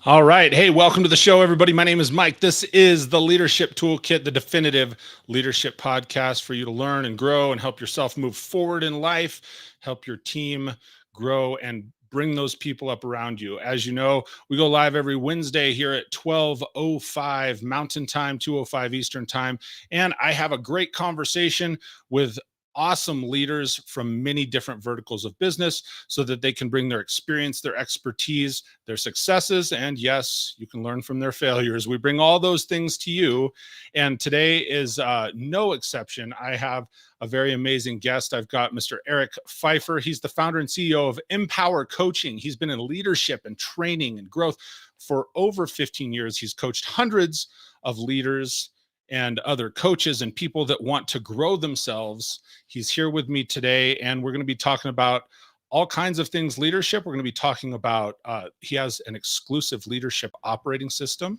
All right. Hey, welcome to the show, everybody. My name is Mike. This is the Leadership Toolkit, the definitive leadership podcast for you to learn and grow and help yourself move forward in life, help your team grow and bring those people up around you. As you know, we go live every Wednesday here at 12:05 Mountain Time, 2:05 Eastern Time. And I have a great conversation with awesome leaders from many different verticals of business so that they can bring their experience, their expertise, their successes, and yes, you can learn from their failures. We bring all those things to you. And today is no exception. I have a very amazing guest. I've got Mr. Eric Pfeiffer. He's the founder and CEO of MPWR Coaching. He's been in leadership and training and growth for over 15 years. He's coached hundreds of leaders and other coaches and people that want to grow themselves. He's here with me today, and we're going to be talking about all kinds of things leadership. We're going to be talking about, he has an exclusive leadership operating system.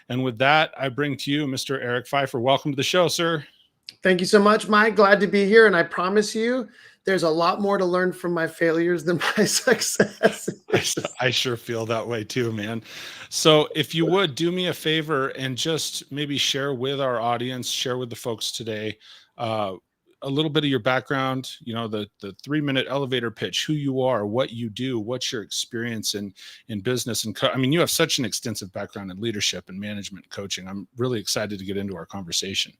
And with that, I bring to you Mr. Eric Pfeiffer. Welcome to the show, sir. Thank you so much, Mike. Glad to be here. And I promise you, there's a lot more to learn from my failures than my successes. I sure feel that way too, man. So if you would do me a favor and just maybe share with our audience, share with the folks today, a little bit of your background, you know, the 3-minute elevator pitch, who you are, what you do, what's your experience in business. And I mean, you have such an extensive background in leadership and management coaching. I'm really excited to get into our conversation.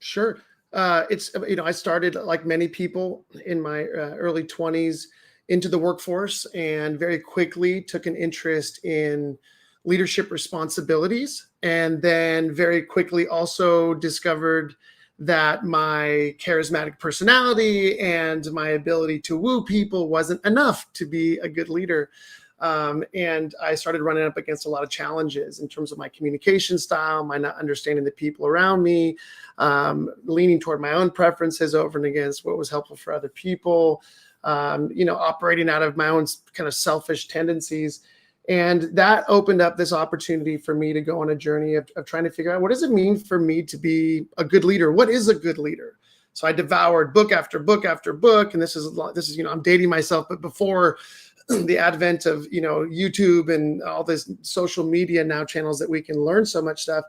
Sure. I started like many people in my early 20s into the workforce and very quickly took an interest in leadership responsibilities. And then very quickly also discovered that my charismatic personality and my ability to woo people wasn't enough to be a good leader. And I started running up against a lot of challenges in terms of my communication style, my not understanding the people around me, leaning toward my own preferences over and against what was helpful for other people, operating out of my own kind of selfish tendencies. And that opened up this opportunity for me to go on a journey of trying to figure out, what does it mean for me to be a good leader? What is a good leader? So I devoured book after book after book. And this is, I'm dating myself, but before the advent of, YouTube and all this social media now channels that we can learn so much stuff.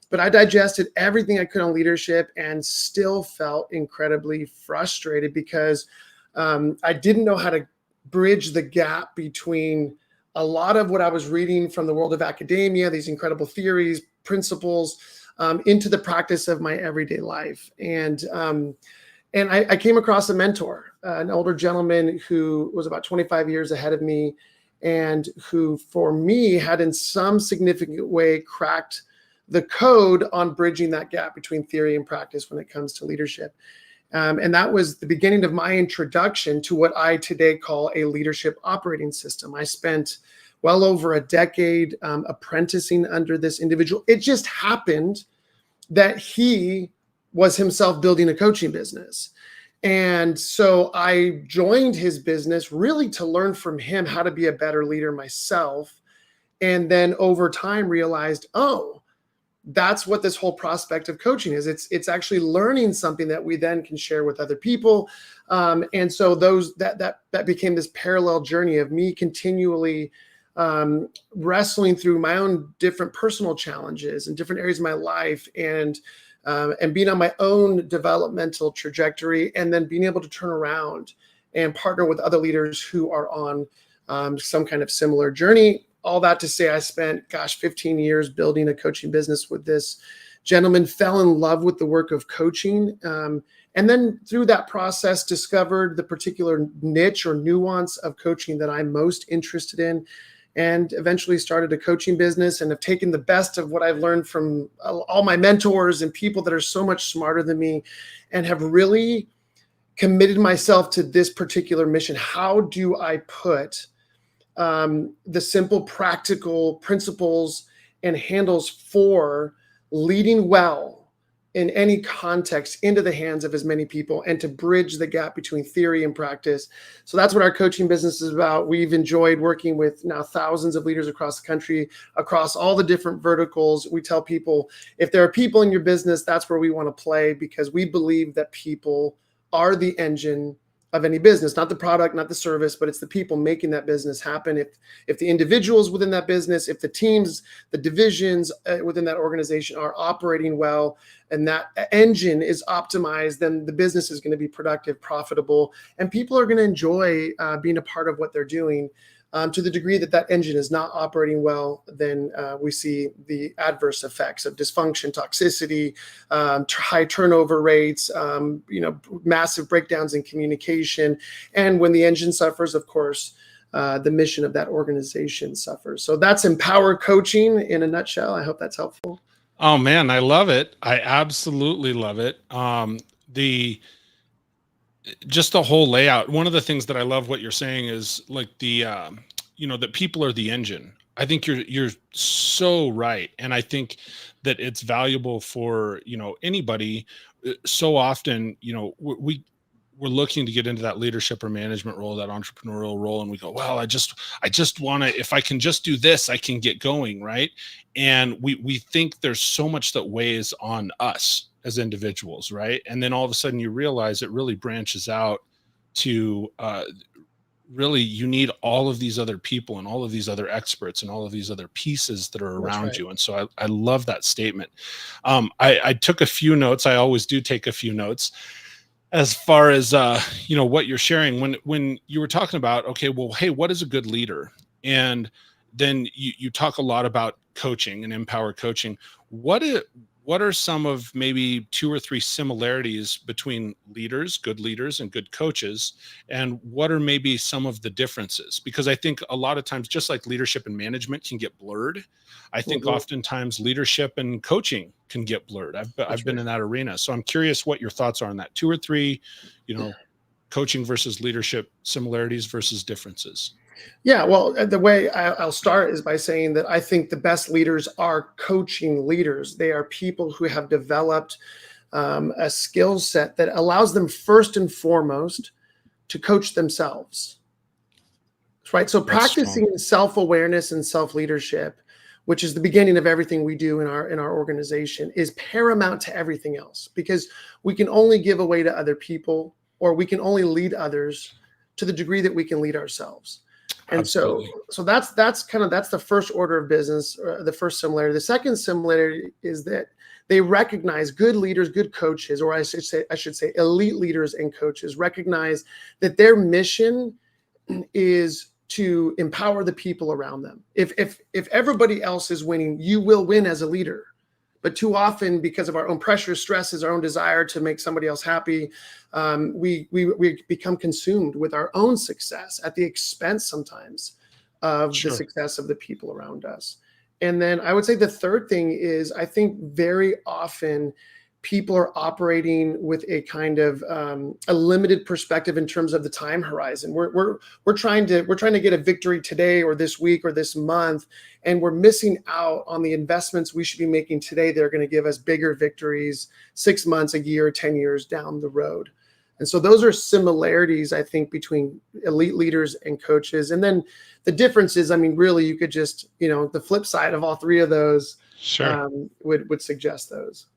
But I digested everything I could on leadership and still felt incredibly frustrated because I didn't know how to bridge the gap between a lot of what I was reading from the world of academia, these incredible theories, principles, into the practice of my everyday life. And I came across a mentor, an older gentleman who was about 25 years ahead of me and who, for me, had in some significant way cracked the code on bridging that gap between theory and practice when it comes to leadership. And that was the beginning of my introduction to what I today call a leadership operating system. I spent well over a decade apprenticing under this individual. It just happened that he was himself building a coaching business. And so I joined his business really to learn from him how to be a better leader myself. And then over time realized, that's what this whole prospect of coaching is. It's actually learning something that we then can share with other people. And so that became this parallel journey of me continually wrestling through my own different personal challenges and different areas of my life and being on my own developmental trajectory, and then being able to turn around and partner with other leaders who are on some kind of similar journey. All that to say, I spent, 15 years building a coaching business with this gentleman, fell in love with the work of coaching. And then through that process, discovered the particular niche or nuance of coaching that I'm most interested in, and eventually started a coaching business and have taken the best of what I've learned from all my mentors and people that are so much smarter than me, and have really committed myself to this particular mission. How do I put the simple, practical principles and handles for leading well in any context into the hands of as many people, and to bridge the gap between theory and practice? So that's what our coaching business is about. We've enjoyed working with now thousands of leaders across the country, across all the different verticals. We tell people, if there are people in your business, that's where we want to play, because we believe that people are the engine of any business, not the product, not the service, but it's the people making that business happen. If the individuals within that business, if the teams, the divisions within that organization are operating well, and that engine is optimized, then the business is going to be productive, profitable, and people are going to enjoy being a part of what they're doing. To the degree that that engine is not operating well, then we see the adverse effects of dysfunction, toxicity, high turnover rates, massive breakdowns in communication. And when the engine suffers, of course, the mission of that organization suffers. So that's Empower Coaching in a nutshell. I hope that's helpful. Oh man, I love it. I absolutely love it. Just the whole layout. One of the things that I love what you're saying is like that people are the engine. I think you're so right. And I think that it's valuable for, anybody. So often, we're looking to get into that leadership or management role, that entrepreneurial role. And we go, well, I just want to, if I can just do this, I can get going. Right. And we think there's so much that weighs on us as individuals. Right. And then all of a sudden you realize it really branches out to, really you need all of these other people and all of these other experts and all of these other pieces that are around you. And so I love that statement. I took a few notes. I always do take a few notes as far as, what you're sharing when you were talking about, okay, well, hey, what is a good leader? And then you talk a lot about coaching and Empower Coaching. What are some of maybe 2 or 3 similarities between good leaders and good coaches? And what are maybe some of the differences? Because I think a lot of times, just like leadership and management can get blurred, I think oftentimes leadership and coaching can get blurred. I've been in that arena. So I'm curious what your thoughts are on that. 2 or 3, coaching versus leadership similarities versus differences. Yeah, well, the way I'll start is by saying that I think the best leaders are coaching leaders. They are people who have developed a skill set that allows them first and foremost to coach themselves. Right. So practicing self-awareness and self-leadership, which is the beginning of everything we do in our organization, is paramount to everything else, because we can only give away to other people, or we can only lead others to the degree that we can lead ourselves. And Absolutely. so that's the first order of business, the first similarity. The second similarity is that they recognize, good leaders, good coaches, or I should say elite leaders and coaches recognize that their mission is to empower the people around them. If everybody else is winning, you will win as a leader. But too often, because of our own pressures, stresses, our own desire to make somebody else happy, we become consumed with our own success at the expense sometimes of the success of the people around us. And then I would say the third thing is, I think very often people are operating with a kind of a limited perspective in terms of the time horizon. We're trying to get a victory today or this week or this month, and we're missing out on the investments we should be making today that are going to give us bigger victories 6 months, a year, 10 years down the road. And so those are similarities, I think, between elite leaders and coaches. And then the difference is, really, you could just, the flip side of all 3 of those would suggest those.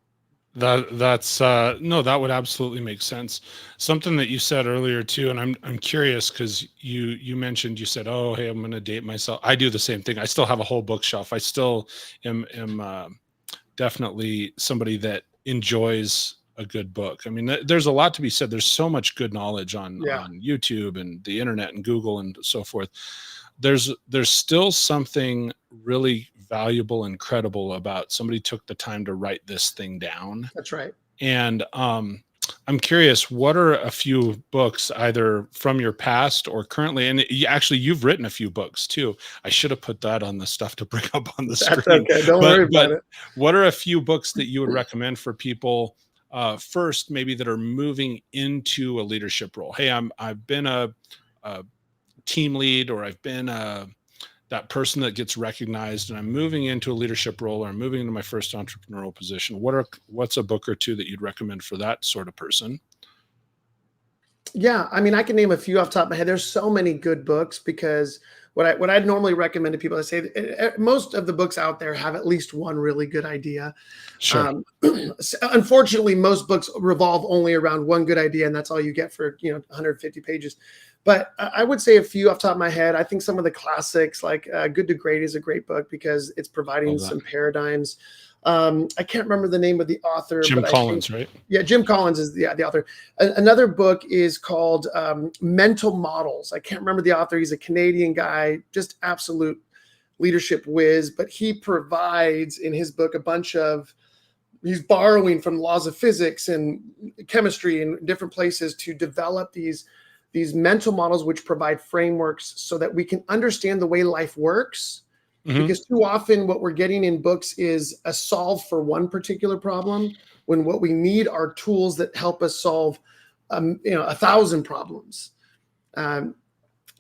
That would absolutely make sense. Something that you said earlier too, and I'm curious because you mentioned, you said, oh, hey, I'm going to date myself. I do the same thing. I still have a whole bookshelf. I still am definitely somebody that enjoys a good book. There's a lot to be said. There's so much good knowledge on YouTube and the internet and Google and so forth. There's still something really valuable and credible about somebody took the time to write this thing down. That's right. And I'm curious, what are a few books either from your past or currently? And you've written a few books too. I should have put that on the stuff to bring up on the screen. That's okay. Don't worry about it. What are a few books that you would recommend for people first, maybe that are moving into a leadership role? Hey, I've been a team lead, or I've been that person that gets recognized, and I'm moving into a leadership role, or I'm moving into my first entrepreneurial position. What's a book or 2 that you'd recommend for that sort of person? Yeah, I can name a few off the top of my head. There's so many good books, because what I'd normally recommend to people, I say most of the books out there have at least one really good idea. Sure. Unfortunately, most books revolve only around one good idea, and that's all you get for 150 pages. But I would say a few off the top of my head. I think some of the classics, like Good to Great, is a great book because it's providing Love that. some paradigms. I can't remember the name of the author. Jim but Collins, I think, right? Yeah, Jim Collins is the author. Another book is called Mental Models. I can't remember the author. He's a Canadian guy, just absolute leadership whiz. But he provides in his book he's borrowing from laws of physics and chemistry and different places to develop these mental models, which provide frameworks so that we can understand the way life works. Mm-hmm. Because too often what we're getting in books is a solve for one particular problem, when what we need are tools that help us solve 1,000 problems,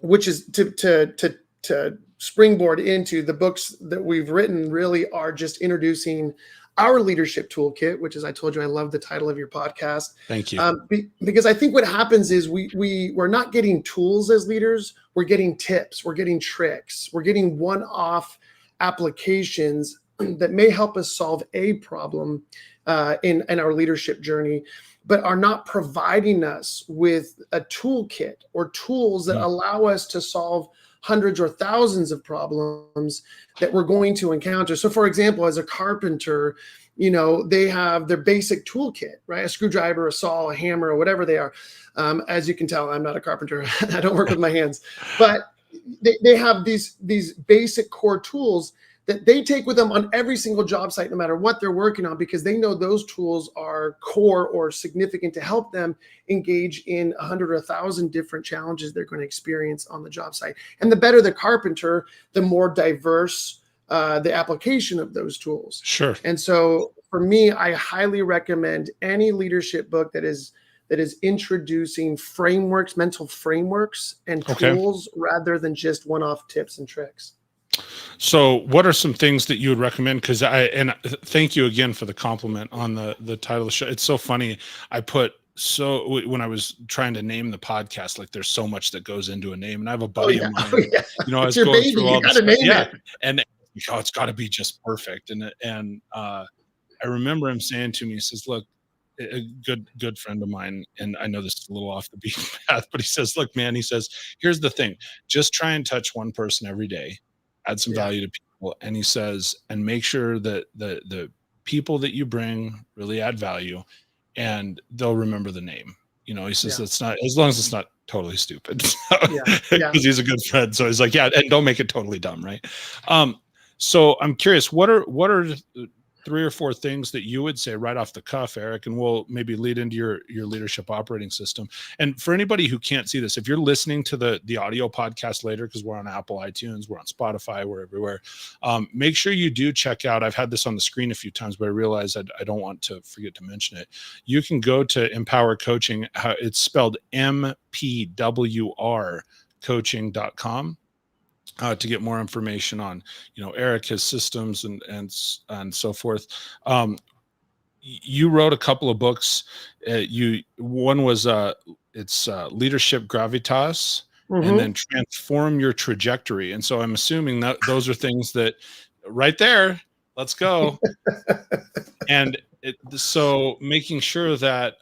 which is to springboard into the books that we've written. Really are just introducing our leadership toolkit, which, as I told you, I love the title of your podcast. Thank you. Because I think what happens is we're not getting tools as leaders. We're getting tips. We're getting tricks. We're getting one-off applications that may help us solve a problem in our leadership journey, but are not providing us with a toolkit or tools that allow us to solve hundreds or thousands of problems that we're going to encounter. So for example, as a carpenter, they have their basic toolkit, right? A screwdriver, a saw, a hammer, or whatever they are. As you can tell, I'm not a carpenter. I don't work with my hands, but they have these basic core tools that they take with them on every single job site, no matter what they're working on, because they know those tools are core or significant to help them engage in 100 or 1,000 different challenges they're going to experience on the job site. And the better the carpenter, the more diverse the application of those tools. Sure. And so for me, I highly recommend any leadership book that is introducing frameworks, mental frameworks and tools rather than just one-off tips and tricks. So what are some things that you would recommend? Because thank you again for the compliment on the title of the show. It's so funny. When I was trying to name the podcast, like there's so much that goes into a name, and I have a buddy of mine, I was going through all this stuff. And it's got to be just perfect. And I remember him saying to me, he says, look, a good friend of mine, and I know this is a little off the beaten path, but he says, look, man, he says, here's the thing, just try and touch one person every day, add some value to people. And he says, and make sure that the people that you bring really add value, and they'll remember the name. He says, it's not, as long as it's not totally stupid, because he's a good friend. So he's like, and don't make it totally dumb. Right. So I'm curious, what are 3 or 4 things that you would say right off the cuff, Eric, and we'll maybe lead into your leadership operating system. And for anybody who can't see this, if you're listening to the audio podcast later, because we're on Apple, iTunes, we're on Spotify, we're everywhere, make sure you do check out, I've had this on the screen a few times, but I realized I don't want to forget to mention it. You can go to MPWR Coaching. It's spelled MPWR coaching.com. To get more information on, Eric, his systems and so forth. You wrote a couple of books. One was it's Leadership Gravitas, and then Transform Your Trajectory. And so I'm assuming that those are things that right there, let's go. And so making sure that,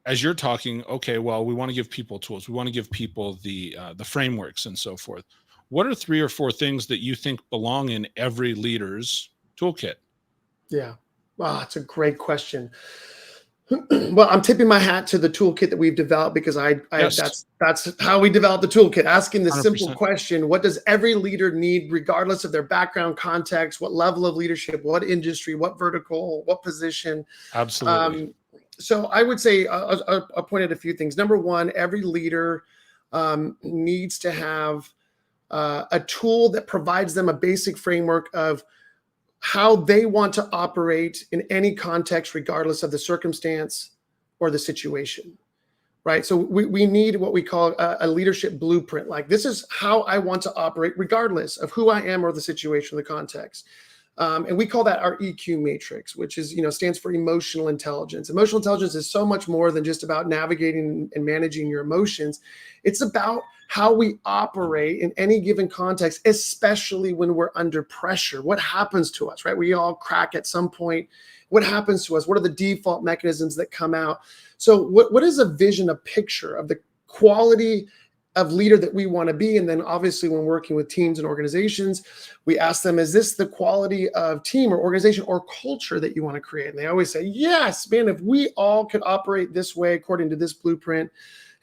as you're talking, okay, well, we want to give people tools. We want to give people the frameworks and so forth. What are 3 or 4 things that you think belong in every leader's toolkit? Yeah. Wow, that's a great question. Well, I'm tipping my hat to the toolkit that we've developed, because that's how we develop the toolkit. Asking the 100%. Simple question: what does every leader need, regardless of their background, context, what level of leadership, what industry, what vertical, what position? Absolutely. So I would say I'll point out a few things. Number one, every leader needs to have a tool that provides them a basic framework of how they want to operate in any context, regardless of the circumstance or the situation, right? So we need what we call a leadership blueprint. Like, this is how I want to operate, regardless of who I am or the situation or the context. And we call that our EQ matrix, which is, stands for emotional intelligence. Emotional intelligence is so much more than just about navigating and managing your emotions. It's about how we operate in any given context, especially when we're under pressure. What happens to us, right? We all crack at some point. What happens to us? What are the default mechanisms that come out? So what is a vision, a picture of the quality of leader that we want to be? And then obviously when working with teams and organizations, we ask them, is this the quality of team or organization or culture that you want to create? And they always say, yes, man, if we all could operate this way according to this blueprint.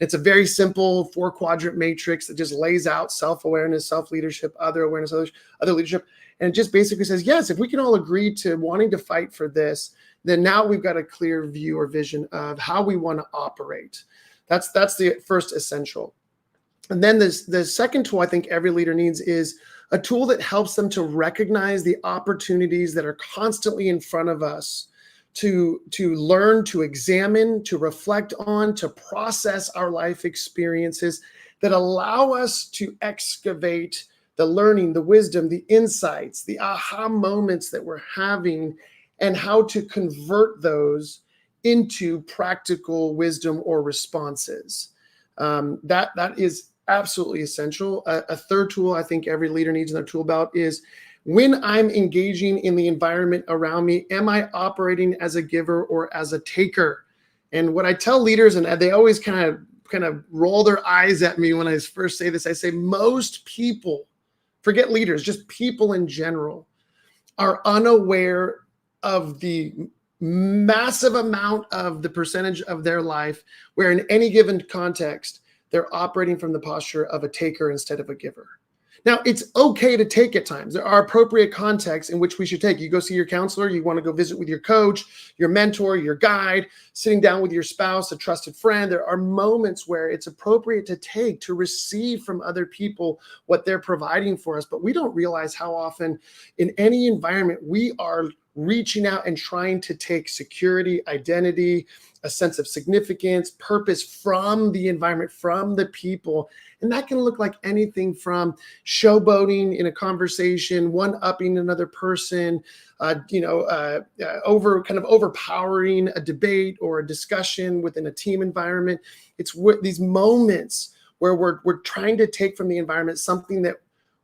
It's a very simple 4-quadrant matrix that just lays out self-awareness, self-leadership, other awareness, other leadership. And it just basically says, yes, if we can all agree to wanting to fight for this, then now we've got a clear view or vision of how we want to operate. That's the first essential. And then the second tool I think every leader needs is a tool that helps them to recognize the opportunities that are constantly in front of us to learn, to examine, to reflect on, to process our life experiences that allow us to excavate the learning, the wisdom, the insights, the aha moments that we're having, and how to convert those into practical wisdom or responses. That is absolutely essential. A third tool I think every leader needs in their tool belt is, when I'm engaging in the environment around me, am I operating as a giver or as a taker? And what I tell leaders, and they always kind of roll their eyes at me when I first say this, I say most people, forget leaders, just people in general, are unaware of the massive amount of the percentage of their life where in any given context, they're operating from the posture of a taker instead of a giver. Now, it's okay to take at times. There are appropriate contexts in which we should take. You go see your counselor, you want to go visit with your coach, your mentor, your guide, sitting down with your spouse, a trusted friend. There are moments where it's appropriate to take, to receive from other people what they're providing for us. But we don't realize how often in any environment we are reaching out and trying to take security, identity, a sense of significance, purpose from the environment, from the people. And that can look like anything from showboating in a conversation, one-upping another person, overpowering a debate or a discussion within a team environment. It's these moments where we're trying to take from the environment something that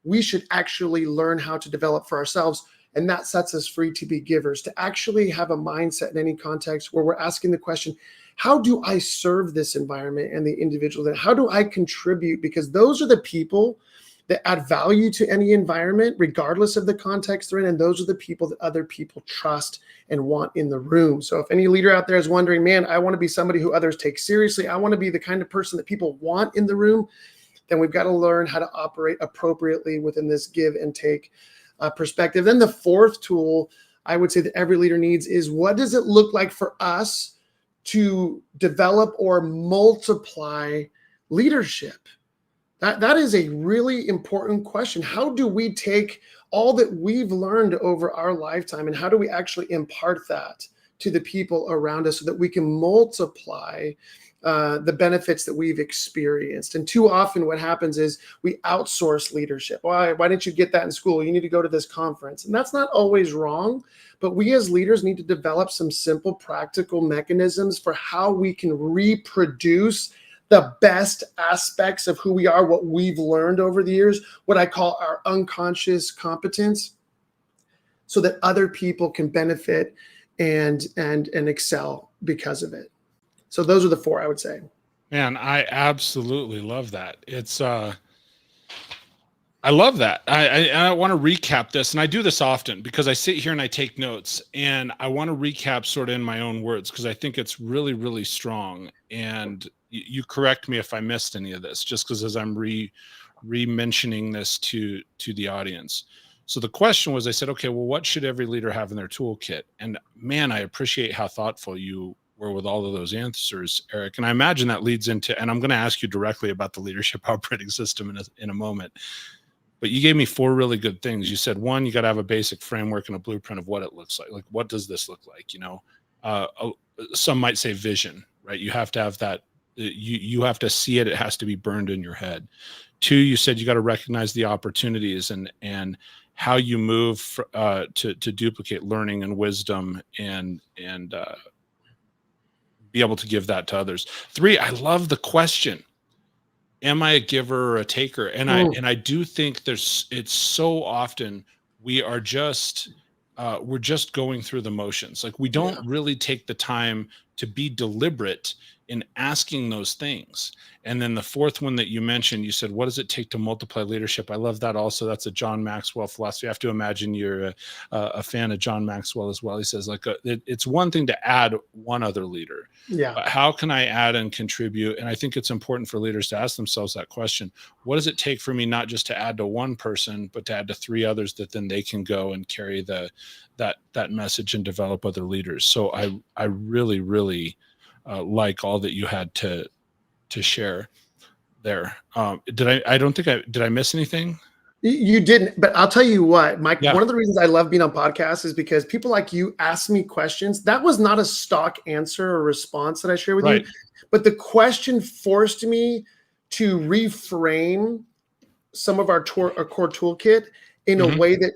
we should actually learn how to develop for ourselves. And that sets us free to be givers, to actually have a mindset in any context where we're asking the question, how do I serve this environment and the individual? That how do I contribute? Because those are the people that add value to any environment, regardless of the context they're in. And those are the people that other people trust and want in the room. So if any leader out there is wondering, man, I want to be somebody who others take seriously, I want to be the kind of person that people want in the room, then we've got to learn how to operate appropriately within this give and take perspective. Then the fourth tool I would say that every leader needs is, what does it look like for us to develop or multiply leadership? That is a really important question. How do we take all that we've learned over our lifetime and how do we actually impart that to the people around us so that we can multiply the benefits that we've experienced? And too often what happens is we outsource leadership. Why didn't you get that in school? You need to go to this conference. And that's not always wrong, but we as leaders need to develop some simple practical mechanisms for how we can reproduce the best aspects of who we are, what we've learned over the years, what I call our unconscious competence, so that other people can benefit and excel because of it. So those are the four, I would say. Man, I absolutely love that. It's I love that. I want to recap this, and I do this often because I sit here and I take notes, and I want to recap sort of in my own words because I think it's really, really strong. And you correct me if I missed any of this, just because as I'm re-mentioning this to the audience. So the question was, I said, okay, well, what should every leader have in their toolkit? And man, I appreciate how thoughtful you were with all of those answers, Eric. And I imagine that leads into, and I'm going to ask you directly about the leadership operating system in a moment. But you gave me four really good things. You said, one, you got to have a basic framework and a blueprint of what it looks like. Like, what does this look like? Some might say vision, right? You have to have that. You have to see it. It has to be burned in your head. Two, you said you got to recognize the opportunities and how you move to duplicate learning and wisdom and be able to give that to others. 3, I love the question. Am I a giver or a taker? And I do think it's so often we are just we're just going through the motions. Like we don't really take the time to be deliberate in asking those things. And then the 4th one that you mentioned, you said, what does it take to multiply leadership? I love that also. That's a John Maxwell philosophy. I have to imagine you're a fan of John Maxwell as well. He says it's one thing to add one other leader. Yeah. But how can I add and contribute? And I think it's important for leaders to ask themselves that question. What does it take for me not just to add to one person, but to add to 3 others that then they can go and carry that message and develop other leaders? So I really, really like all that you had to share there. Did I miss anything? You didn't, but I'll tell you what, Mike, Yeah. one of the reasons I love being on podcasts is because people like you ask me questions. That was not a stock answer or response that I share with you, but the question forced me to reframe some of our core toolkit in a way that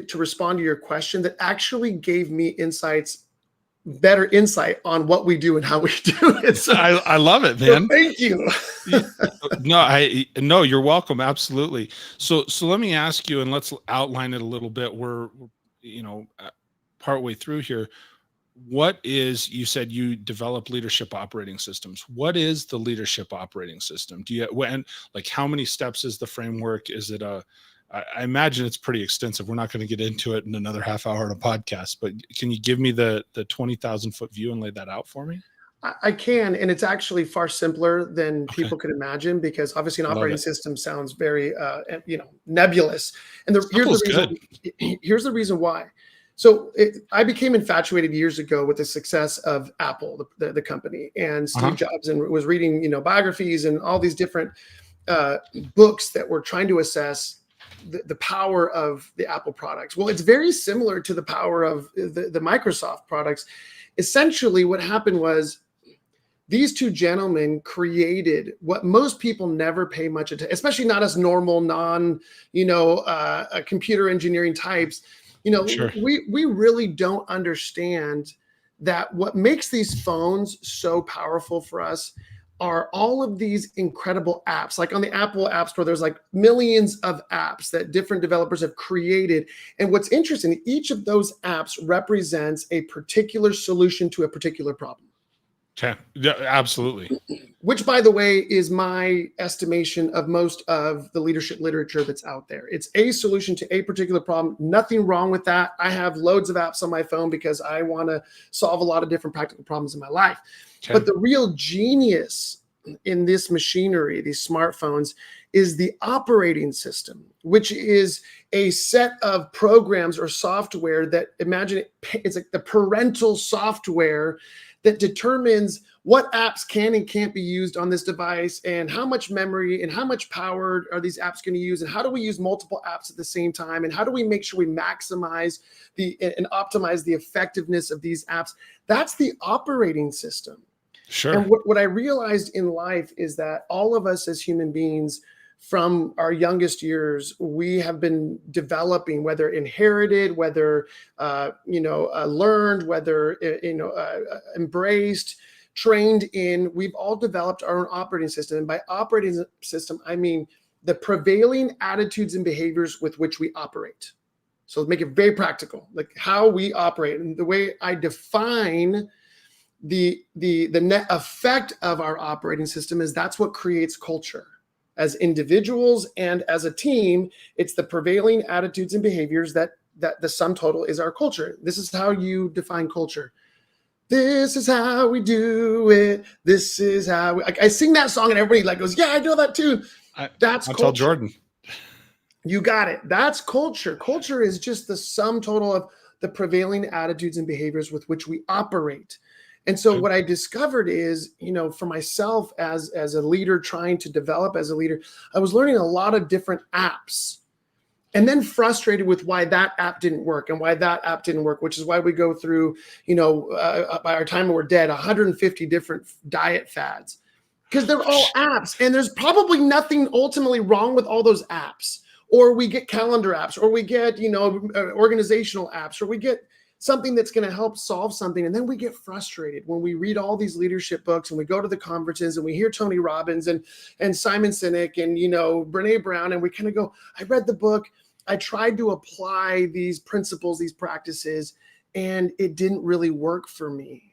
to respond to your question that actually gave me better insight on what we do and how we do it. So, I love it, man. So thank you. No, you're welcome. Absolutely. So let me ask you, and let's outline it a little bit. We're partway through here. You said you develop leadership operating systems. What is the leadership operating system? How many steps is the framework? Is it I imagine it's pretty extensive. We're not going to get into it in another half hour on a podcast, but can you give me the 20,000 foot view and lay that out for me? I can, and it's actually far simpler than people could imagine, because obviously an operating system sounds very, nebulous. And here's the reason why. So I became infatuated years ago with the success of Apple, the company, and Steve Jobs, and was reading, biographies and all these different books that were trying to assess the power of the Apple products. Well, it's very similar to the power of the Microsoft products. Essentially, what happened was these 2 gentlemen created what most people never pay much attention, especially not as normal, computer engineering types. We really don't understand that what makes these phones so powerful for us are all of these incredible apps. Like on the Apple App Store, there's like millions of apps that different developers have created. And what's interesting, each of those apps represents a particular solution to a particular problem. Okay. Yeah, absolutely. Which, by the way, is my estimation of most of the leadership literature that's out there. It's a solution to a particular problem. Nothing wrong with that. I have loads of apps on my phone because I want to solve a lot of different practical problems in my life. Okay. But the real genius in this machinery, these smartphones, is the operating system, which is a set of programs or software that, it's like the parental software that determines what apps can and can't be used on this device, and how much memory and how much power are these apps going to use, and how do we use multiple apps at the same time, and how do we make sure we maximize and optimize the effectiveness of these apps. That's the operating system. Sure. And what I realized in life is that all of us as human beings, from our youngest years, we have been developing, whether inherited, whether learned, whether embraced, trained in. We've all developed our own operating system. And by operating system, I mean the prevailing attitudes and behaviors with which we operate. So make it very practical, like how we operate. And the way I define the net effect of our operating system is that's what creates culture. As individuals and as a team, it's the prevailing attitudes and behaviors that the sum total is our culture. This is how you define culture. This is how we do it. This is how I sing that song and everybody goes, yeah, I know that too. That's culture. Tell Jordan. You got it. That's culture. Culture is just the sum total of the prevailing attitudes and behaviors with which we operate. And so what I discovered is, for myself as a leader trying to develop as a leader, I was learning a lot of different apps, and then frustrated with why that app didn't work and why that app didn't work, which is why we go through, by our time we're dead, 150 different diet fads, because they're all apps, and there's probably nothing ultimately wrong with all those apps. or we get calendar apps, or we get, organizational apps, or we get something that's going to help solve something. And then we get frustrated when we read all these leadership books and we go to the conferences and we hear Tony Robbins and Simon Sinek and, Brene Brown. And we kind of go, I read the book. I tried to apply these principles, these practices, and it didn't really work for me.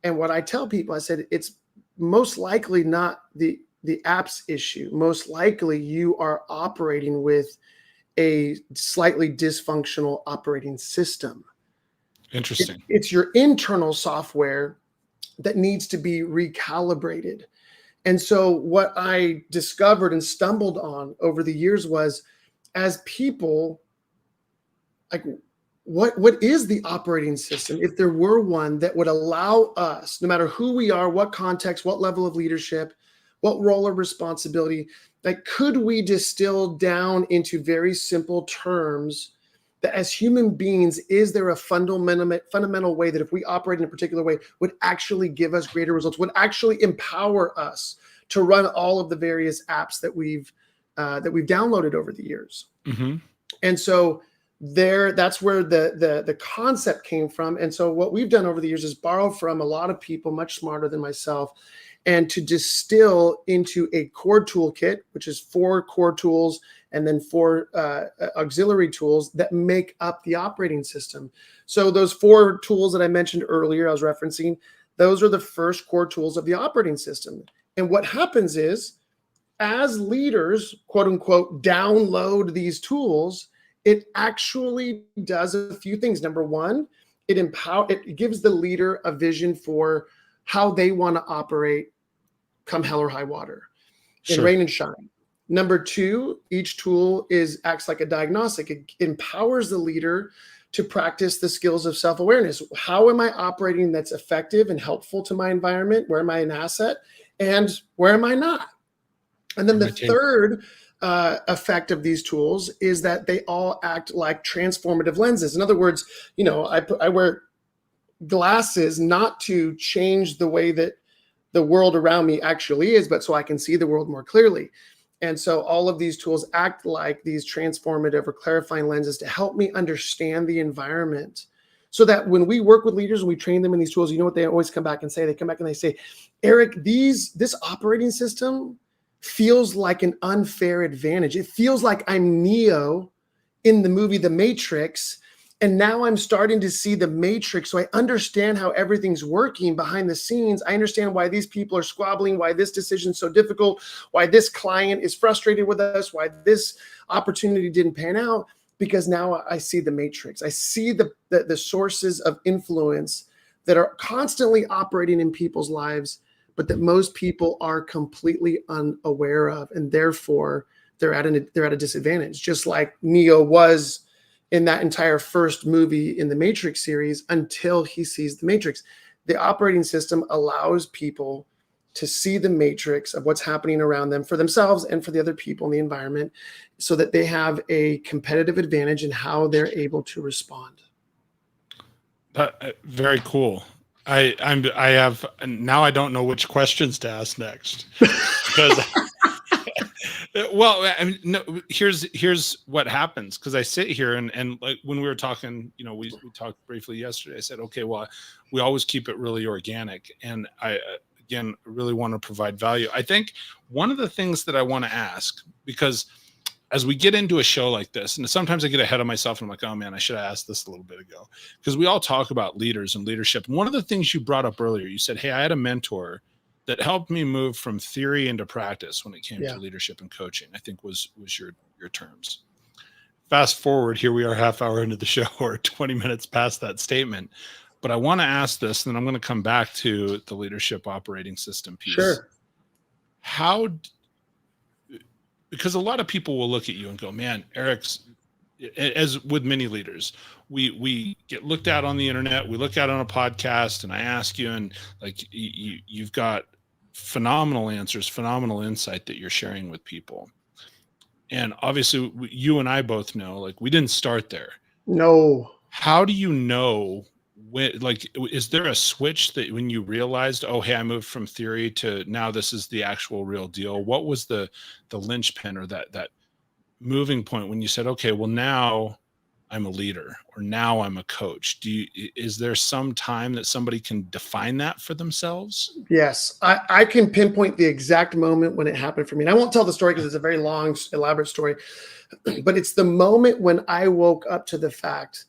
And what I tell people, I said, it's most likely not the apps issue. Most likely you are operating with a slightly dysfunctional operating system. Interesting. It's your internal software that needs to be recalibrated. And so what I discovered and stumbled on over the years was, as people, like, what is the operating system, if there were one that would allow us, no matter who we are, what context, what level of leadership, what role or responsibility, like, could we distill down into very simple terms that as human beings, is there a fundamental way that if we operate in a particular way would actually give us greater results, would actually empower us to run all of the various apps that we've downloaded over the years? Mm-hmm. And so that's where the concept came from. And so what we've done over the years is borrow from a lot of people much smarter than myself, and to distill into a core toolkit, which is 4 core tools and then 4 auxiliary tools that make up the operating system. So those 4 tools that I mentioned earlier, I was referencing, those are the first core tools of the operating system. And what happens is, as leaders, quote unquote, download these tools, it actually does a few things. Number one, it gives the leader a vision for how they want to operate come hell or high water, in rain and shine. Number 2, each tool acts like a diagnostic. It empowers the leader to practice the skills of self-awareness. How am I operating that's effective and helpful to my environment? Where am I an asset? And where am I not? And then the third effect of these tools is that they all act like transformative lenses. In other words, I wear glasses not to change the way that the world around me actually is, but so I can see the world more clearly. And so all of these tools act like these transformative or clarifying lenses to help me understand the environment, so that when we work with leaders and we train them in these tools, you know what they always come back and say? They come back and they say, Eric, this operating system feels like an unfair advantage. It feels like I'm Neo in the movie The Matrix, and now I'm starting to see the Matrix. So I understand how everything's working behind the scenes. I understand why these people are squabbling, why this decision's so difficult, why this client is frustrated with us, why this opportunity didn't pan out, because now I see the Matrix. I see the sources of influence that are constantly operating in people's lives, but that most people are completely unaware of, and therefore they're at a disadvantage, just like Neo was in that entire first movie in the Matrix series, until he sees the Matrix. The operating system allows people to see the matrix of what's happening around them for themselves and for the other people in the environment, so that they have a competitive advantage in how they're able to respond. Very cool. I have now, I don't know which questions to ask next, because well, I mean, no, here's what happens, because I sit here and like when we were talking, we talked briefly yesterday. I said, okay, well, we always keep it really organic, and I again really want to provide value. I think one of the things that I want to ask, because as we get into a show like this, and sometimes I get ahead of myself and I'm like, oh man, I should have asked this a little bit ago, because we all talk about leaders and leadership. And one of the things you brought up earlier, you said, hey, I had a mentor that helped me move from theory into practice when it came to leadership and coaching, I think was your terms. Fast forward, here we are half hour into the show, or 20 minutes past that statement. But I want to ask this, and then I'm going to come back to the leadership operating system piece. Sure. Because a lot of people will look at you and go, man, Eric's, as with many leaders, we get looked at on the internet, we look at on a podcast, and I ask you, and like you've got phenomenal answers, phenomenal insight that you're sharing with people. And obviously you and I both know, like, we didn't start there. No. How do you know when, like, is there a switch that when you realized, oh, hey, I moved from theory to now this is the actual real deal? What was the linchpin or that moving point when you said, okay, well, now I'm a leader or now I'm a coach? Is there some time that somebody can define that for themselves? Yes, I can pinpoint the exact moment when it happened for me. And I won't tell the story because it's a very long, elaborate story, but it's the moment when I woke up to the fact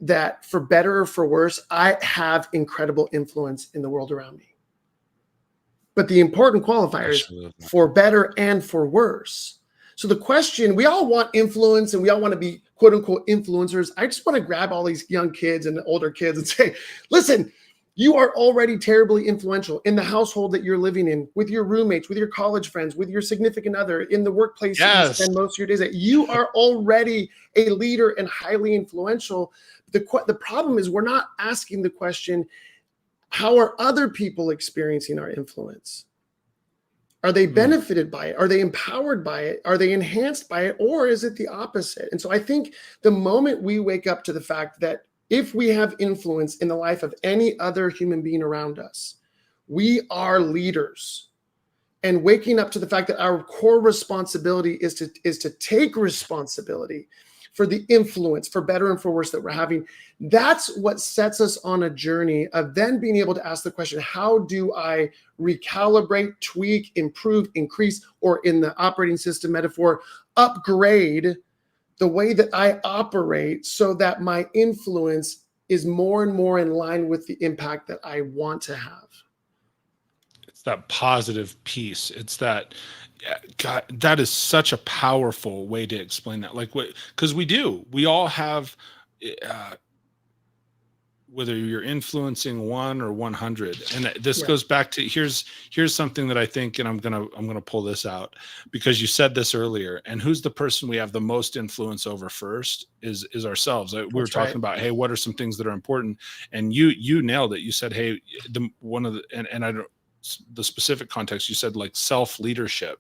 that for better or for worse, I have incredible influence in the world around me. But the important qualifier is for better and for worse. So the question, we all want influence and we all want to be quote unquote influencers. I just want to grab all these young kids and older kids and say, listen, you are already terribly influential in the household that you're living in, with your roommates, with your college friends, with your significant other, in the workplace that you spend most of your days at. You are already a leader and highly influential. The problem is we're not asking the question, how are other people experiencing our influence? Are they benefited by it? Are they empowered by it? Are they enhanced by it? Or is it the opposite? And so I think the moment we wake up to the fact that if we have influence in the life of any other human being around us, we are leaders. And waking up to the fact that our core responsibility is to take responsibility for the influence, for better and for worse, that we're having. That's what sets us on a journey of then being able to ask the question, how do I recalibrate, tweak, improve, increase, or in the operating system metaphor, upgrade the way that I operate so that my influence is more and more in line with the impact that I want to have? It's that positive piece. It's that, God, that is such a powerful way to explain that. Like, what, because we all have, uh, whether you're influencing 1 or 100. And this goes back to, here's something that I think, and I'm gonna pull this out because you said this earlier. And who's the person we have the most influence over first is ourselves. We were talking about, hey, what are some things that are important? And you nailed it. You said, hey, and I don't, the specific context, you said like self-leadership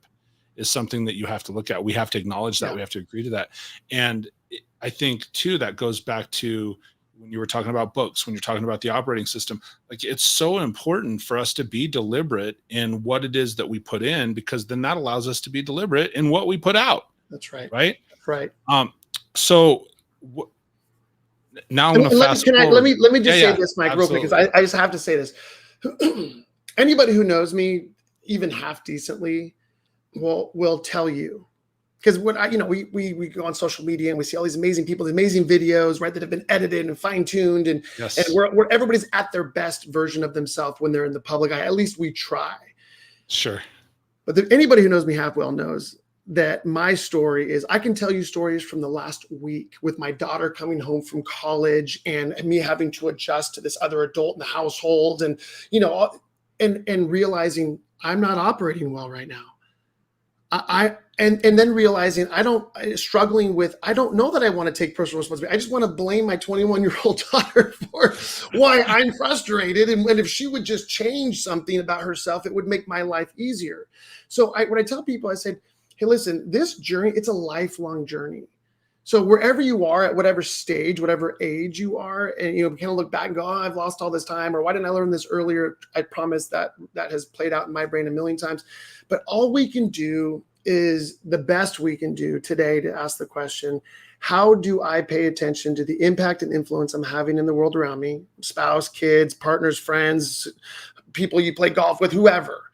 is something that you have to look at. We have to acknowledge that. We have to agree to that. And I think too, that goes back to when you were talking about books, when you're talking about the operating system, like it's so important for us to be deliberate in what it is that we put in, because then that allows us to be deliberate in what we put out. That's right. Right. That's right. So now I'm going to fast forward. Let me just say this, Mike, real quick, because I just have to say this. Anybody who knows me even half decently will tell you, because when we go on social media and we see all these amazing people, the amazing videos, right, that have been edited and fine-tuned, and where everybody's at their best version of themselves when they're in the public eye. At least we try. Sure. But anybody who knows me half well knows that my story is, I can tell you stories from the last week with my daughter coming home from college and me having to adjust to this other adult in the household, and and realizing I'm not operating well right now. And then realizing struggling with, I don't know that I want to take personal responsibility. I just want to blame my 21-year-old daughter for why I'm frustrated. And if she would just change something about herself, it would make my life easier. So when I tell people, I said, hey, listen, this journey, it's a lifelong journey. So wherever you are, at whatever stage, whatever age you are, and we kind of look back and go, oh, I've lost all this time, or why didn't I learn this earlier? I promise that has played out in my brain a million times. But all we can do is the best we can do today to ask the question, how do I pay attention to the impact and influence I'm having in the world around me? Spouse, kids, partners, friends, people you play golf with, whoever.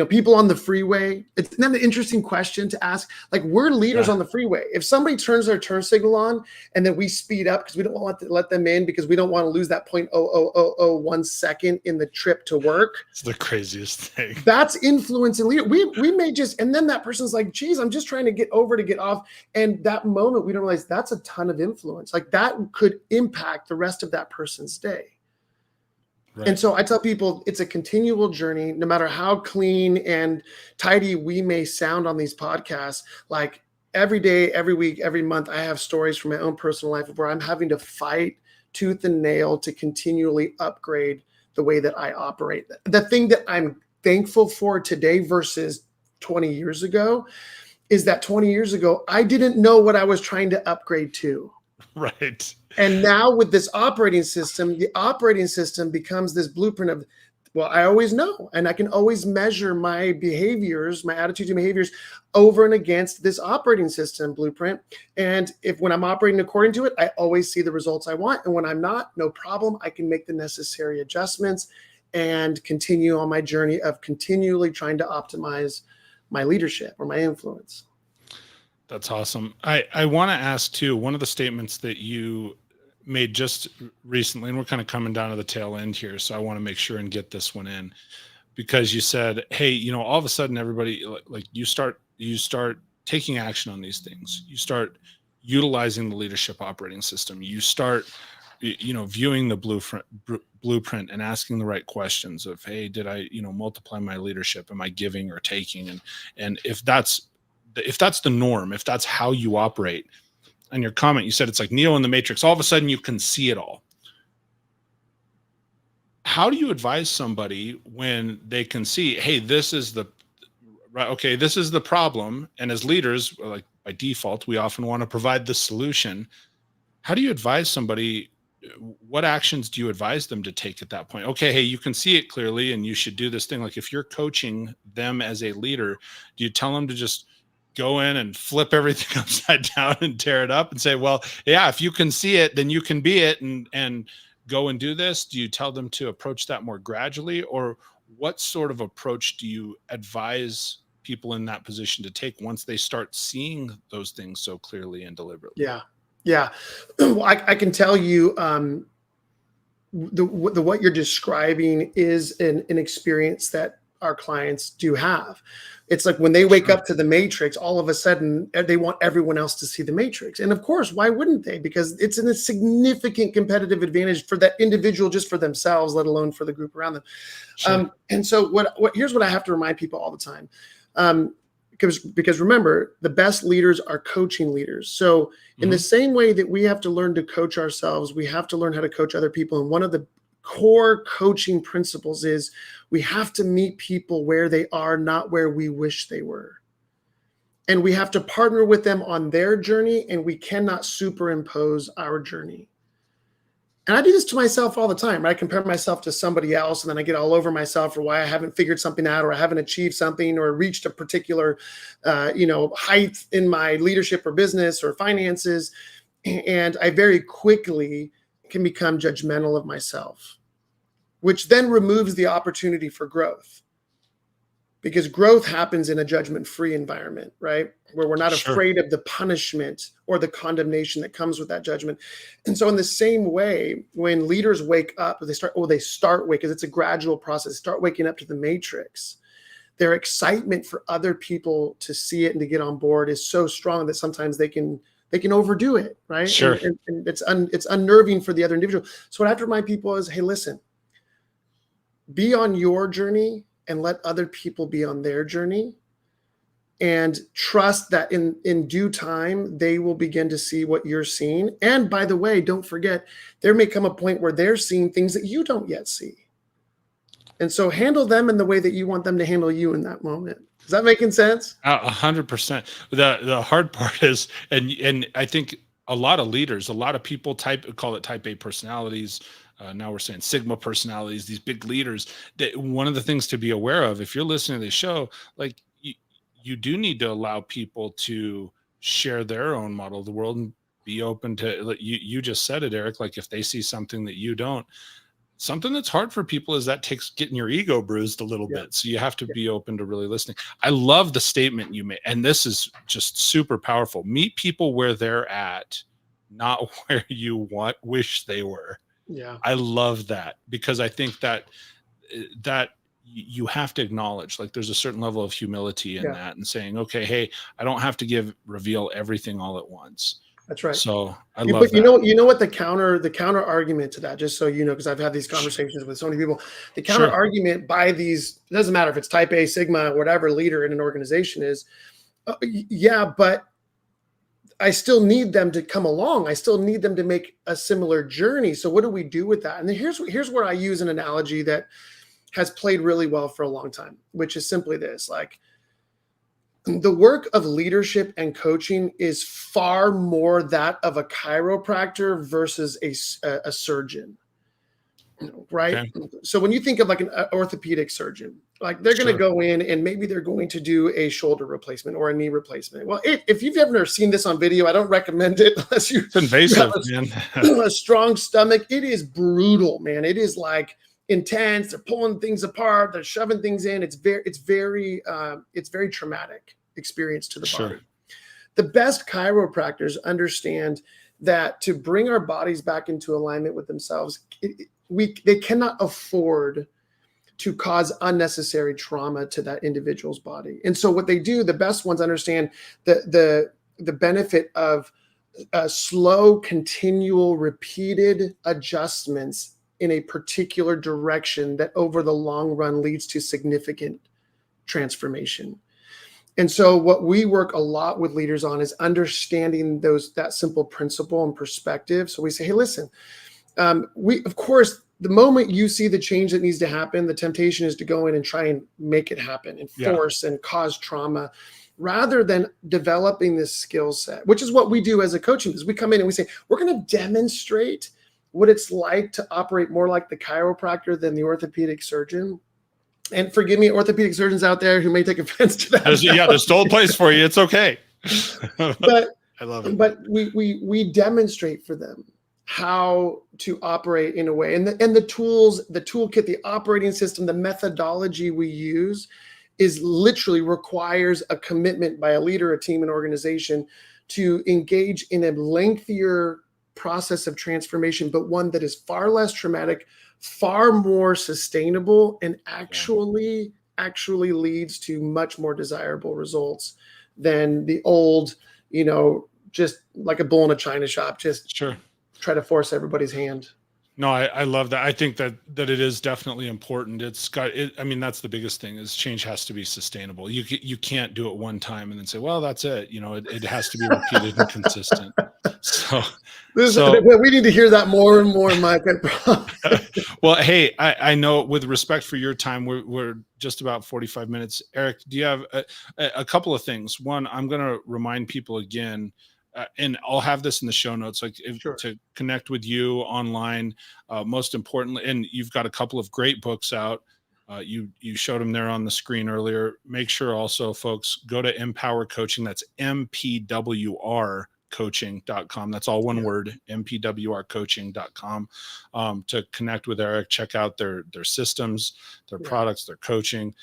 People on the freeway. It's not an interesting question to ask. Like, we're leaders on the freeway. If somebody turns their turn signal on and then we speed up because we don't want to let them in, because we don't want to lose that 0.00001 second in the trip to work. It's the craziest thing. That's influence and leader. We may just, and then that person's like, geez, I'm just trying to get over to get off. And that moment, we don't realize that's a ton of influence. Like, that could impact the rest of that person's day. Right. And so I tell people it's a continual journey, no matter how clean and tidy we may sound on these podcasts. Like, every day, every week, every month, I have stories from my own personal life where I'm having to fight tooth and nail to continually upgrade the way that I operate. The thing that I'm thankful for today versus 20 years ago is that 20 years ago, I didn't know what I was trying to upgrade to. Right. And now with this operating system, the operating system becomes this blueprint of, Well, I always know, and I can always measure my behaviors, my attitudes and behaviors over and against this operating system blueprint. And if when I'm operating according to it, I always see the results I want. And when I'm not, no problem. I can make the necessary adjustments and continue on my journey of continually trying to optimize my leadership or my influence. That's awesome. I want to ask too, one of the statements that you made just recently, and we're kind of coming down to the tail end here, so I want to make sure and get this one in, because you said, hey, all of a sudden everybody, like you start taking action on these things. You start utilizing the leadership operating system. You start viewing the blueprint and asking the right questions of, hey, did I multiply my leadership? Am I giving or taking? And if that's the norm, if that's how you operate. And your comment, you said it's like Neo in the Matrix. All of a sudden you can see it all. How do you advise somebody when they can see, hey, this is the problem? And as leaders, like by default, we often want to provide the solution. How do you advise somebody? What actions do you advise them to take at that point? Okay, hey, you can see it clearly and you should do this thing. Like if you're coaching them as a leader, do you tell them to just go in and flip everything upside down and tear it up and say, well, yeah, if you can see it, then you can be it, and go and do this? Do you tell them to approach that more gradually, or what sort of approach do you advise people in that position to take once they start seeing those things so clearly and deliberately? Yeah. Well, I can tell you what you're describing is an experience that our clients do have. It's like when they wake up to the matrix, all of a sudden they want everyone else to see the matrix. And of course, why wouldn't they? Because it's a significant competitive advantage for that individual, just for themselves, let alone for the group around them. Sure. And so here's what I have to remind people all the time. Because remember, the best leaders are coaching leaders. So in the same way that we have to learn to coach ourselves, we have to learn how to coach other people. And one of the core coaching principles is we have to meet people where they are, not where we wish they were. And we have to partner with them on their journey, and we cannot superimpose our journey. And I do this to myself all the time, right? I compare myself to somebody else, and then I get all over myself for why I haven't figured something out, or I haven't achieved something, or reached a particular, height in my leadership or business or finances. And I very quickly can become judgmental of myself, which then removes the opportunity for growth. Because growth happens in a judgment-free environment, right? Where we're not afraid of the punishment or the condemnation that comes with that judgment. And so in the same way, when leaders wake up, they start waking, because it's a gradual process, start waking up to the matrix, their excitement for other people to see it and to get on board is so strong that sometimes they can overdo it, right? Sure. And it's unnerving for the other individual. So what I have to remind people is, hey, listen, be on your journey and let other people be on their journey, and trust that in due time, they will begin to see what you're seeing. And by the way, don't forget, there may come a point where they're seeing things that you don't yet see. And so handle them in the way that you want them to handle you in that moment. Is that making sense? 100%. The hard part is, and I think a lot of leaders, a lot of people call it type A personalities. Now we're saying Sigma personalities, these big leaders. That one of the things to be aware of, if you're listening to this show, like you do need to allow people to share their own model of the world and be open to, you just said it, Eric, like if they see something that you don't. Something that's hard for people is that takes getting your ego bruised a little bit. So you have to be open to really listening. I love the statement you made, and this is just super powerful. Meet people where they're at, not where you wish they were. Yeah. I love that, because I think that you have to acknowledge, like there's a certain level of humility in that, and saying, okay, hey, I don't have to reveal everything all at once. That's right. So I love that. You know what the counter argument to that, just so you know, because I've had these conversations with so many people, the counter argument by these, it doesn't matter if it's type A, Sigma, whatever leader in an organization is, yeah, but I still need them to come along. I still need them to make a similar journey. So what do we do with that? And then here's where I use an analogy that has played really well for a long time, which is simply this: like, the work of leadership and coaching is far more that of a chiropractor versus a surgeon. right? Okay. So when you think of like an orthopedic surgeon, like they're going to go in and maybe they're going to do a shoulder replacement or a knee replacement. Well, if you've ever seen this on video, I don't recommend it unless you It's invasive, have man. a strong stomach. It is brutal, man. It is like intense. They're pulling things apart. They're shoving things in. It's very traumatic experience to the body. The best chiropractors understand that to bring our bodies back into alignment with themselves, they cannot afford to cause unnecessary trauma to that individual's body. And so what they do, the best ones understand the benefit of slow, continual, repeated adjustments in a particular direction that over the long run leads to significant transformation. And so what we work a lot with leaders on is understanding that simple principle and perspective. So we say, hey, listen, of course, the moment you see the change that needs to happen, the temptation is to go in and try and make it happen and force and cause trauma, rather than developing this skill set, which is what we do as a coaching business. We come in and we say, we're going to demonstrate what it's like to operate more like the chiropractor than the orthopedic surgeon. And forgive me, orthopedic surgeons out there who may take offense to that. There's still a place for you. It's okay. But I love it. But we demonstrate for them how to operate in a way, and the tools, the toolkit, the operating system, the methodology we use is literally requires a commitment by a leader, a team, an organization to engage in a lengthier process of transformation, but one that is far less traumatic, far more sustainable, and actually leads to much more desirable results than the old, just like a bull in a china shop, just try to force everybody's hand. No, I love that. I think that it is definitely important. I mean, that's the biggest thing is change has to be sustainable. You can't do it one time and then say, well, that's it. It has to be repeated and consistent. So we need to hear that more and more, Mike. Well, hey, I know with respect for your time, we're just about 45 minutes. Eric, do you have a couple of things? One, I'm going to remind people again, and I'll have this in the show notes, to connect with you online, most importantly, and you've got a couple of great books out. You showed them there on the screen earlier. Make sure also, folks, go to Empower Coaching. That's MPWR coaching.com. That's all one word, mpwrcoaching.com, to connect with Eric, check out their systems, their products, their coaching.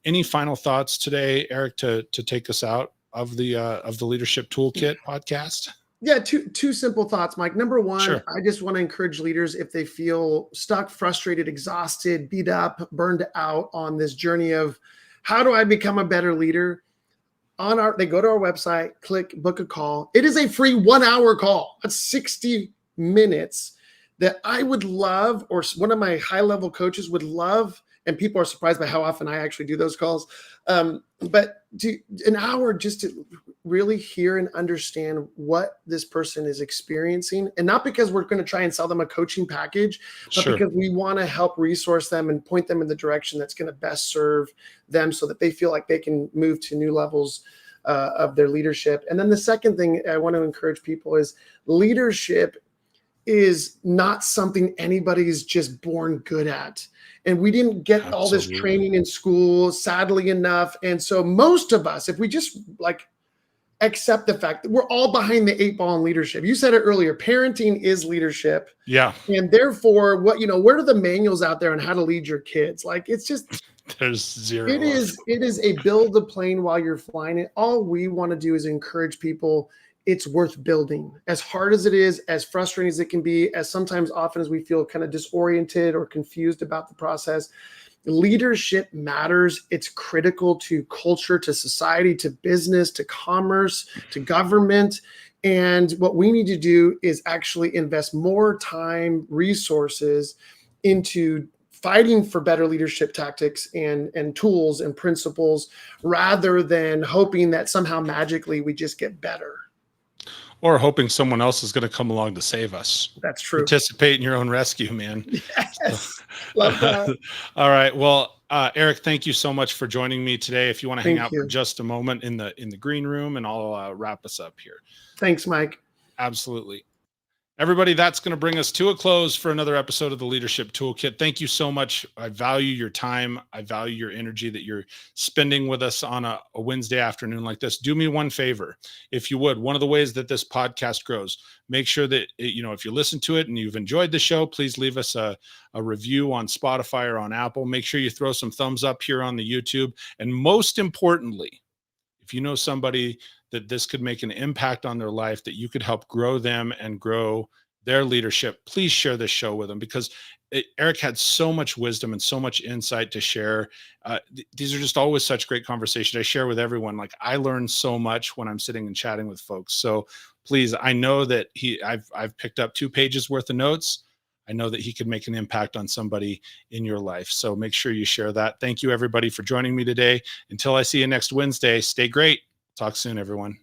Any final thoughts today, Eric, to take us out of the Leadership Toolkit podcast? Yeah, two simple thoughts, Mike. Number one, I just want to encourage leaders, if they feel stuck, frustrated, exhausted, beat up, burned out on this journey of how do I become a better leader, they go to our website, click book a call. It is a free 1 hour call. That's 60 minutes that I would love, or one of my high level coaches would love. And people are surprised by how often I actually do those calls. But an hour just to really hear and understand what this person is experiencing. And not because we're going to try and sell them a coaching package, but because we want to help resource them and point them in the direction that's going to best serve them so that they feel like they can move to new levels of their leadership. And then the second thing I want to encourage people is leadership is not something anybody's just born good at. And we didn't get all this training in school, sadly enough. And so most of us, if we just accept the fact that we're all behind the 8 ball in leadership. You said it earlier, parenting is leadership. Yeah. And therefore, where are the manuals out there on how to lead your kids? It's just, there's zero. It is a build a plane while you're flying it. All we want to do is encourage people. It's worth building. As hard as it is, as frustrating as it can be, as sometimes often as we feel kind of disoriented or confused about the process, leadership matters. It's critical to culture, to society, to business, to commerce, to government. And what we need to do is actually invest more time, resources into fighting for better leadership tactics and tools and principles, rather than hoping that somehow magically we just get better. Or hoping someone else is going to come along to save us. That's true. Participate in your own rescue, man. Yes. Love that. All right. Well, Eric, thank you so much for joining me today. If you want to hang out for just a moment in the green room, and I'll wrap us up here. Thanks, Mike. Absolutely. Everybody, that's going to bring us to a close for another episode of the Leadership Toolkit. Thank you so much. I value your time. I value your energy that you're spending with us on a Wednesday afternoon like this. Do me one favor, if you would. One of the ways that this podcast grows, make sure that, if you listen to it and you've enjoyed the show, please leave us a review on Spotify or on Apple. Make sure you throw some thumbs up here on the YouTube. And most importantly, if you know somebody that this could make an impact on their life, that you could help grow them and grow their leadership, please share this show with them, because Eric had so much wisdom and so much insight to share. These are just always such great conversations I share with everyone. Like, I learn so much when I'm sitting and chatting with folks. So please, I know that I've picked up 2 pages worth of notes. I know that he could make an impact on somebody in your life. So make sure you share that. Thank you, everybody, for joining me today. Until I see you next Wednesday, stay great. Talk soon, everyone.